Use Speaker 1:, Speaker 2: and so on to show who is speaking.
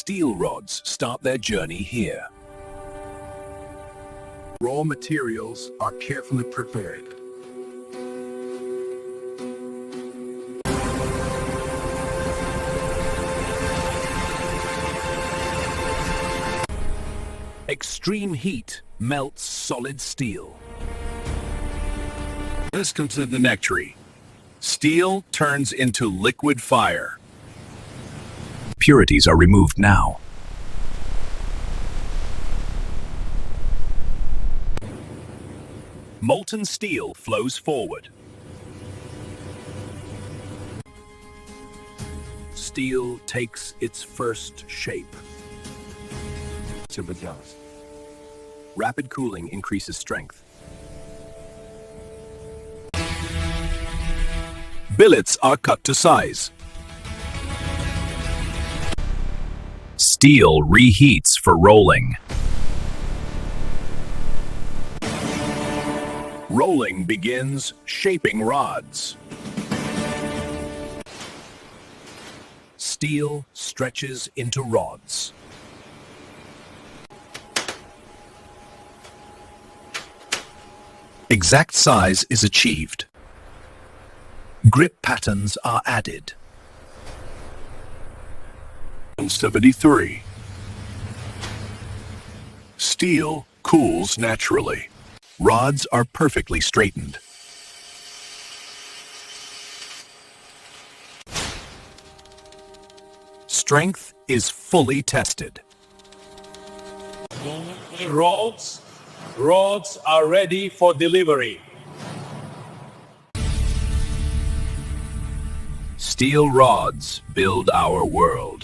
Speaker 1: steel rods start their journey here.
Speaker 2: Raw materials are carefully prepared.
Speaker 1: Extreme heat melts solid steel. Let's come to the Rawtory. Steel turns into liquid fire. Impurities are removed now. Molten steel flows forward. Steel takes its first shape. Rapid cooling increases strength. Billets are cut to size. Steel reheats for rolling. Rolling begins shaping rods. Steel stretches into rods. Exact size is achieved. Grip patterns are added. 73. Steel cools naturally. Rods are perfectly straightened. Strength is fully tested.
Speaker 3: Rods are ready for delivery.
Speaker 1: Steel rods build our world.